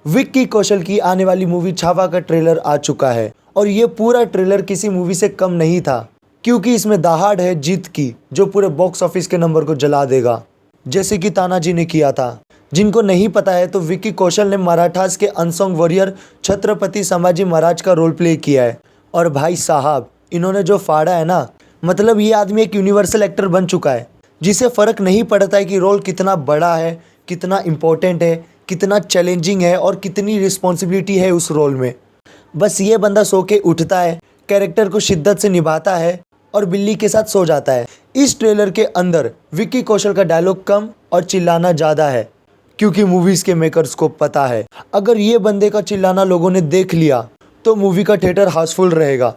विक्की कौशल की आने वाली मूवी छावा का ट्रेलर आ चुका है और ये पूरा ट्रेलर किसी मूवी से कम नहीं था, क्योंकि इसमें दहाड़ है जीत की जो पूरे बॉक्स ऑफिस के नंबर को जला देगा, जैसे कि तानाजी ने किया था। जिनको नहीं पता है तो विक्की कौशल ने मराठास के अनसंग वॉरियर छत्रपति संभाजी महाराज का रोल प्ले किया है और भाई साहब इन्होंने जो फाड़ा है ना, मतलब ये आदमी एक यूनिवर्सल एक्टर बन चुका है जिसे फ़र्क नहीं पड़ता है कि रोल कितना बड़ा है, कितना इम्पोर्टेंट है, कितना चैलेंजिंग है और कितनी रिस्पॉन्सिबिलिटी है उस रोल में। बस ये बंदा सो के उठता है, कैरेक्टर को शिद्दत से निभाता है और बिल्ली के साथ सो जाता है। इस ट्रेलर के अंदर विक्की कौशल का डायलॉग कम और चिल्लाना ज़्यादा है, क्योंकि मूवीज़ के मेकर्स को पता है अगर ये बंदे का चिल्लाना लोगों ने देख लिया तो मूवी का थिएटर हाउसफुल रहेगा।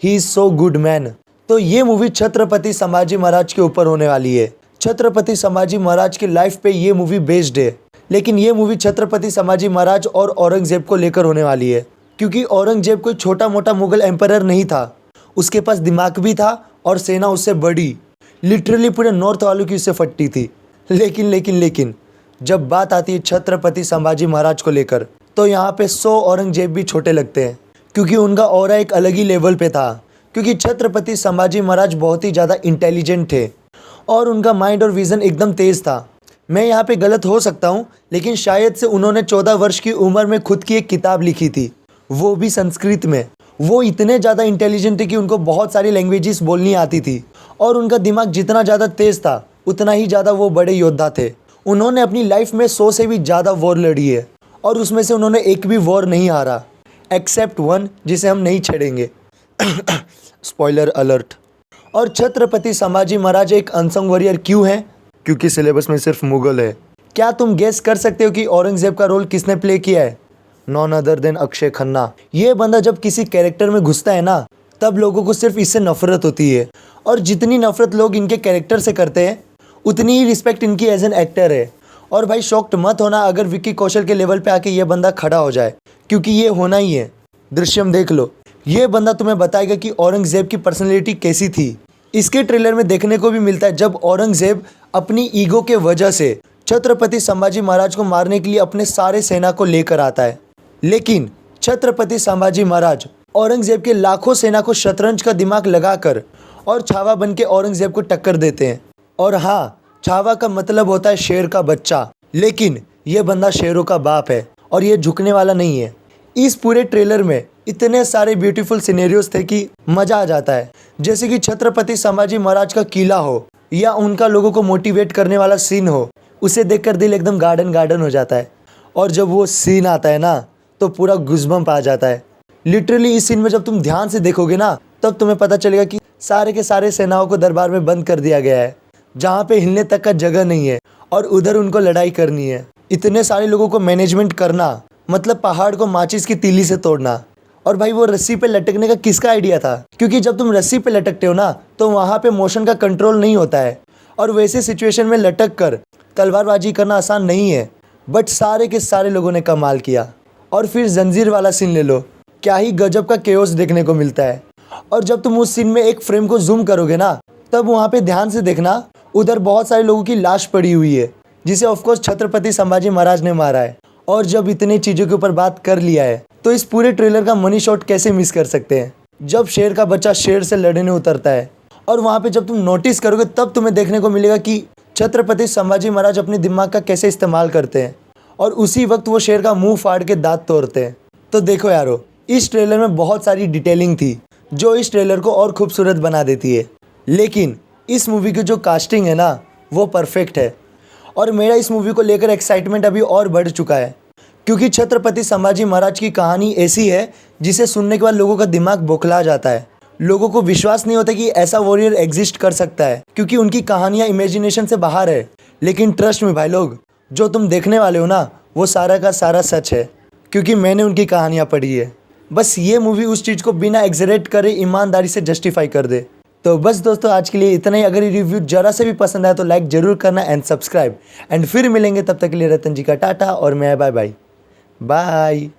He is so good man. तो ये मूवी छत्रपति संभाजी महाराज के ऊपर होने वाली है। छत्रपति संभाजी महाराज की लाइफ पे ये मूवी बेस्ड है, लेकिन ये मूवी छत्रपति संभाजी महाराज और औरंगजेब को लेकर होने वाली है, क्योंकि औरंगजेब कोई छोटा मोटा मुगल एम्परर नहीं था। उसके पास दिमाग भी था और सेना उससे बड़ी, लिटरली पूरे नॉर्थ वालों की उससे फटती थी। लेकिन जब बात आती है छत्रपति संभाजी महाराज को लेकर तो यहाँ पे 100 औरंगजेब भी छोटे लगते हैं, क्योंकि उनका ऑरा एक अलग ही लेवल पे था। क्योंकि छत्रपति संभाजी महाराज बहुत ही ज़्यादा इंटेलिजेंट थे और उनका माइंड और विज़न एकदम तेज़ था। मैं यहाँ पे गलत हो सकता हूँ, लेकिन शायद से उन्होंने 14 वर्ष की उम्र में खुद की एक किताब लिखी थी, वो भी संस्कृत में। वो इतने ज़्यादा इंटेलिजेंट थे कि उनको बहुत सारी लैंग्वेजेस बोलनी आती थी और उनका दिमाग जितना ज़्यादा तेज़ था उतना ही ज़्यादा वो बड़े योद्धा थे। उन्होंने अपनी लाइफ में 100 से भी ज़्यादा वॉर लड़ी है और उसमें से उन्होंने एक भी वॉर नहीं हारा, एक्सेप्ट वन जिसे हम नहीं छेड़ेंगे। Spoiler alert. और छत्रपति संभाजी महाराज एक अनसंग वॉरियर क्यों है? क्योंकि सिलेबस में सिर्फ मुगल है। क्या तुम गेस कर सकते हो कि औरंगजेब का रोल किसने प्ले किया है? None other than Akshay Khanna. ये बंदा जब किसी कैरेक्टर में घुसता है ना, तब लोगों को सिर्फ इससे नफरत होती है, और जितनी नफरत लोग इनके कैरेक्टर से करते हैं उतनी ही रिस्पेक्ट इनकी एज एन एक्टर है। और भाई शॉक्ड मत होना अगर विक्की कौशल के लेवल पे आके ये बंदा खड़ा हो जाए, क्योंकि ये होना ही है। दृश्यम देख लो, ये बंदा तुम्हें बताएगा कि औरंगजेब की पर्सनैलिटी कैसी थी। इसके ट्रेलर में देखने को भी मिलता है जब औरंगजेब अपनी ईगो के वजह से छत्रपति संभाजी महाराज को मारने के लिए अपने सारे सेना को लेकर आता है, लेकिन छत्रपति संभाजी महाराज औरंगजेब के लाखों सेना को शतरंज का दिमाग लगाकर और छावा बन के औरंगजेब को टक्कर देते हैं। और हाँ, छावा का मतलब होता है शेर का बच्चा, लेकिन ये बंदा शेरों का बाप है और ये झुकने वाला नहीं है। इस पूरे ट्रेलर में इतने सारे ब्यूटीफुल सिनेरियोज थे कि मज़ा आ जाता है, जैसे कि छत्रपति संभाजी महाराज का किला हो या उनका लोगों को मोटिवेट करने वाला सीन हो, उसे देखकर दिल एकदम गार्डन हो जाता है। और जब वो सीन आता है ना तो पूरा गुज़बम्प आ जाता है। लिटरली इस सीन में जब तुम ध्यान से देखोगे ना, तब तुम्हें पता चलेगा कि सारे के सारे सेनाओं को दरबार में बंद कर दिया गया है, जहाँ पे हिलने तक का जगह नहीं है और उधर उनको लड़ाई करनी है। इतने सारे लोगों को मैनेजमेंट करना मतलब पहाड़ को माचिस की तीली से तोड़ना। और भाई वो रस्सी पे लटकने का किसका आइडिया था? क्योंकि जब तुम रस्सी पे लटकते हो ना तो वहाँ पे मोशन का कंट्रोल नहीं होता है, और वैसे सिचुएशन में लटक कर तलवारबाजी करना आसान नहीं है। बट सारे के सारे लोगों ने कमाल किया। और फिर जंजीर वाला सीन ले लो, क्या ही गजब का केओस देखने को मिलता है। और जब तुम उस सीन में एक फ्रेम को जूम करोगे ना, तब वहाँ पे ध्यान से देखना, उधर बहुत सारे लोगों की लाश पड़ी हुई है, जिसे ऑफकोर्स छत्रपति संभाजी महाराज ने मारा है। और जब इतनी चीज़ों के ऊपर बात कर लिया है तो इस पूरे ट्रेलर का मनी शॉट कैसे मिस कर सकते हैं, जब शेर का बच्चा शेर से लड़ने उतरता है। और वहाँ पे जब तुम नोटिस करोगे तब तुम्हें देखने को मिलेगा कि छत्रपति संभाजी महाराज अपने दिमाग का कैसे इस्तेमाल करते हैं, और उसी वक्त वो शेर का मुंह फाड़ के दांत तोड़ते हैं। तो देखो यारो, इस ट्रेलर में बहुत सारी डिटेलिंग थी जो इस ट्रेलर को और खूबसूरत बना देती है। लेकिन इस मूवी की जो कास्टिंग है ना, वो परफेक्ट है। और मेरा इस मूवी को लेकर एक्साइटमेंट अभी और बढ़ चुका है, क्योंकि छत्रपति संभाजी महाराज की कहानी ऐसी है जिसे सुनने के बाद लोगों का दिमाग बौखला जाता है। लोगों को विश्वास नहीं होता कि ऐसा वॉरियर एग्जिस्ट कर सकता है, क्योंकि उनकी कहानियाँ इमेजिनेशन से बाहर है। लेकिन ट्रस्ट में भाई लोग, जो तुम देखने वाले हो ना, वो सारा का सारा सच है, क्योंकि मैंने उनकी कहानियाँ पढ़ी है। बस ये मूवी उस चीज़ को बिना एग्जरेट करे ईमानदारी से जस्टिफाई कर दे। तो बस दोस्तों, आज के लिए इतना ही। अगर ये रिव्यू जरा से भी पसंद आया तो लाइक जरूर करना एंड सब्सक्राइब। एंड फिर मिलेंगे, तब तक के लिए रतन जी का टाटा और मैं बाय बाय।